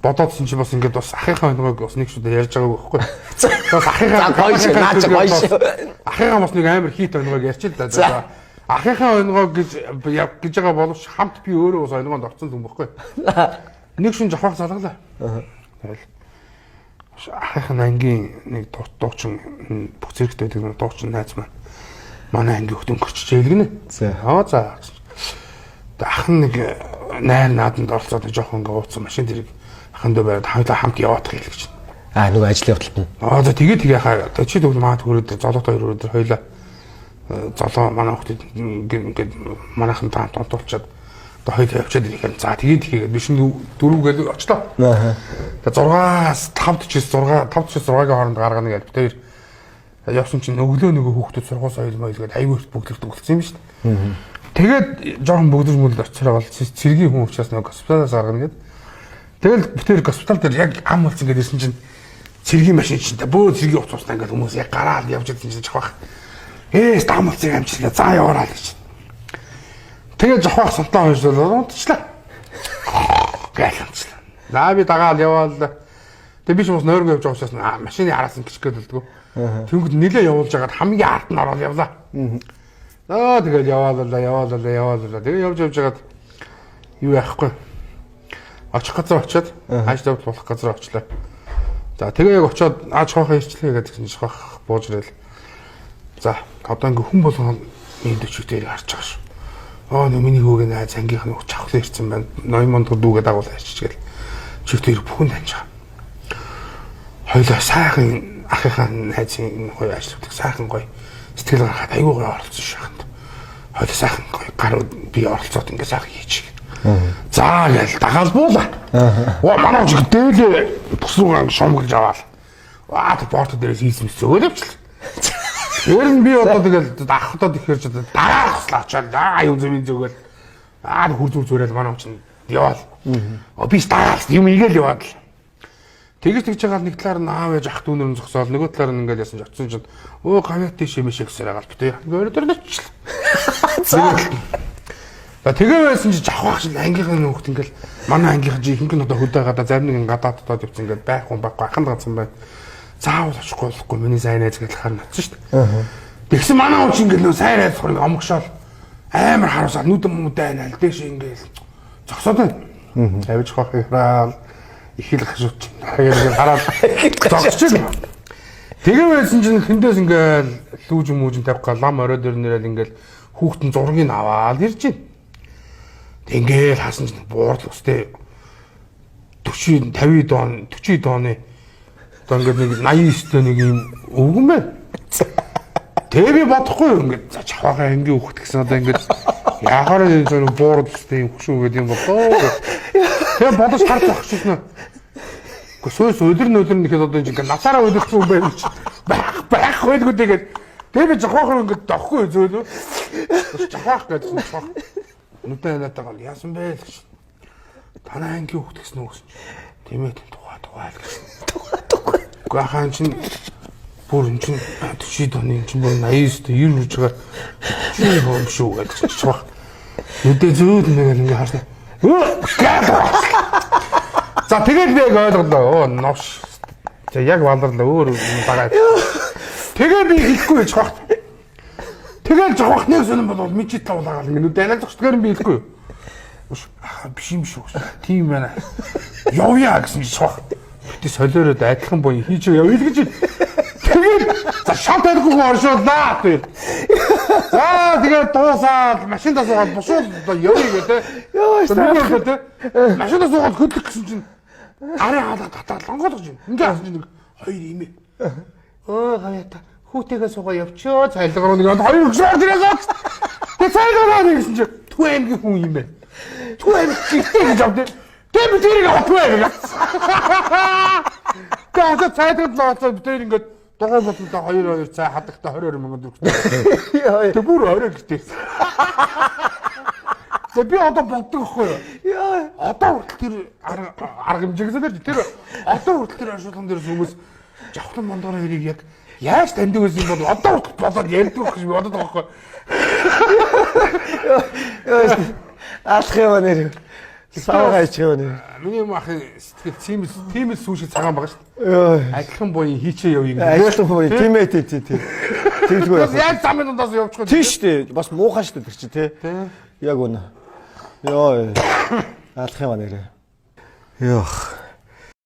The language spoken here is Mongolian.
бодоодсэн чи бас ингээд бас ахынхаа өнгөг бас нэг шүдэ ярьж байгааг байхгүй. Бас ахынхаа бас нэг амар хит өнгөг ярьчих л да. Ахынхаа өнгөг гэж байгаа боловч хамт би өөрөө бас өнгөнд орсон юм байхгүй. Нэг шин жохоох залгалаа. Тэгэл ахынхаа ангийн нэг дуучин бүх зэрэгтэй байдаг дуучин найз маань манай анги хөлт өнгөрч ээлгэнэ. За. Ах нэг найр нааданд оролцоод жоохон ууцсан машин дэрэг ахын дөө байгаад хоёулаа хамт яваад хэлэх гэж. Нөгөө ажлын явдалд нь. За тэгээ хаа чи тэгвэл маад хүрээд золоотой хоёр өдөр хоёулаа золоо манай хөлт ингээд манайхан таамт онтуулчаад хоёул явчаад ирэхээр за тэгээд биш дөрвгээл очлоо. Тэгээ 5-6-гийн хооронд гаргана гэж бид хоёр явсан чинь өглөө нөгөө хүүхдүүд сургууль соёл моёл гээд аюулт бүгдэрт өгсөн юм шүү дээ. Тэгээд жоохон бүгдэрч мөлд очироо бол цэргийн хүн учраас нөгөө госпиталаас гаргана гээд тэгэл бид хоёр госпитал дээр яг ам болсон гэж ирсэн чинь цэргийн машин чинь бөө цэргийн утас уснаа ингээд хүмүүс яг гараад явж ирсэн чинь жохох. Ам болсон амжилтаа за яваарай гэж. Тэгээд жохох сантаа хойшлоо унтчлаа. Гэлэнчлээ. За би дагаад яваал. Тэг би ч бас нойрон явж байгаа учраас машины араас нь гिचгээд үлдгүү. Тэнгүүд нилээ явуулж байгаад хамгийн ард нь ороод явлаа. Тэгээд яваалаа. Тэгээ явж байгаад юу яахгүй. Очих газар очиод хааж давд болох газар очлоо. За тэгээ яг очиод жохоо ирчлээ гэдэг чинь жохох бууж ирэл. За одоо ингээ хүн болгон ийм дөчгтээр харж байгаа шүү. Нэг миний хүүгээ найз ангийнх нь чавхлаа ирсэн байна. Ноёмонд дүүгээ дагуул хайчиж гэл. Чигтэр бүхэн таньж байгаа. Хоёлаа сайхан ахынхаа найзын гоё ажилладаг сайхан гоё сэтгэл гаргаад аюу гоё оролцсон шаханд. Хоёлаа сайхан гоё гар би оролцоод ингээ сайхан хийчих. За гэл дагалбуула. Манай жиг дээлээ бүсрүүгээ шомгож аваал. Тэг борт дээрээс хийсэн зөөл явчихлаа. Ер нь би одоо тэгэл ахтаад ихээр ч дагааслаа очоод аюу зэмийн зүгэл хурд зүрэл манай чинь яваал. Би стаас юм игээл яваад л. Тэгж байгаа нэг талаар нь аав ээж ах дүүнэр нь зогсоол нөгөө талаар нь ингээд ясан ч очсон чинь гавьяат тийш юм шигсээр байгаа л битээ. Ингээд өөр ночлаа. За тэгээ байсан чи жавхах шил ангийнхан хүүхд ингээд манай ангийнхан чи ихэнх нь одоо хөдөө гадаа зарим нэг гадаад дотоод явсан ингээд байх хүн байхгүй аханд ганцхан байна. Заавал очихгүй миний сайн найз гэж харна очсон шүү дээ. Тэгсэн манай хүн чинь ингээд нөө сайн найз хорыг омгшоол амар харуусаад нүд мөдөө найл дэш ингээд зогсоод байна. Авиж хах ихраал их л хашууч. Хаягаар хараад зогсож байна. Тэгээ байсан чинь хиндээс ингээд лүүж мүүжин тавих лам орой дээр нэрэл ингээд хүүхдэн зургийг аваад ирж байна. Ингээд хаасан чинь буурал устэй 40 дооны одоо ингээд нэг 89-тэй нэг юм өвгөн байна. Тэгээ би бодохгүй ингээд за чавхаа ангийн хүүхд гэсэн одоо ингээд яхаар энэ буурал устэй юм хөшөө гэдэг юм болоо. Тэгээ бодож харж багчсан. Сөөс өдөр нэхэд одоо ингээд насаараа өдөрсөн юм байна чи. Байх байлгүй тэгээд тэгээ би жохоохоо ингээд дохгүй зөөлөө. Жохоох гэсэн жохоох. Нүдэн надад яасан бэ гэж. Танай ангийн хүүхд гэсэн үг гэсэн чи. Тийм ээ тухай л гэсэн. Тухай. Гахаан чин бүр эн чин 40 дооны чин бүр 89 90 үрж байгаа. Чи юм шүү гэж жохоох. Нүдэн зөөд ингээд харсан. За тэгээд би яг ойлголоо. Новш. За яг вандарлаа өөр багаа. Тэгээ би хэлэхгүй гэж багт. Тэгэл жохох нэг сонирн бол мичит тавлаагаа ингэ нүдэнэл зогсдгээр би хэлэхгүй. Биш юм шүү. Тийм байна. Явъя гэсэн жохох. Бити солиороод адилхан боо хийж явъя л гэж. Тэгээд за шат аргагүй оршууллаа тэр. За тэгээд дуусаад машиндаа суугаад босоод явъя гэдэг. Ёо машиндаа суугаад хөдлөх гэсэн чинь арай хаалга татаад лонгоолгож юм. Ингээ хасан чинь хоёр имээ. Гавьяата хүүтэйгээ суугаа явчоо цайлгаруу нэг хоёр өгсөөр дээрээс. Тэгээ цайлгараа гэсэн чинь Түн аймгийн хүн юм байна. Түн аймаг гихтэй гэж авдаг. Тэгээ би тэрийг авахгүй байгаад. Тэгээ цайдад лооцоо би тэр ингээд дугуй болтой 2 цай хадагта 22 мянган төгрөг. Тэг бүр орой гэдэг. Тэг би одоо боддог хгүй юу? Одоо хүртэл тэр арга хэмжээгсээр тэр одоо хүртэл тэр ашиглан дээрс хүмүүс жавхлан мондоор хоёрыг яг яаж таньдаг байсан юм бол одоо хүртэл болоод ярьдаг гэж би боддог байхгүй юу? Аалах юм нэр. Савга ичгээ нэ. Миний махын сэтгэл тиймээс сүүшиг цагаан байгаа шүү дээ. Йоо. Адилхан буян хийчээ явъя гэх. Ажлын хувь тимэт тий. Тэгэлгүй Бас яг замын дундаас явчихгүй. тий штэ. Бас муухай штэ тэр чи тий. Яг үнэ. Йоо. Алах юм аа нэрээ. Йоо.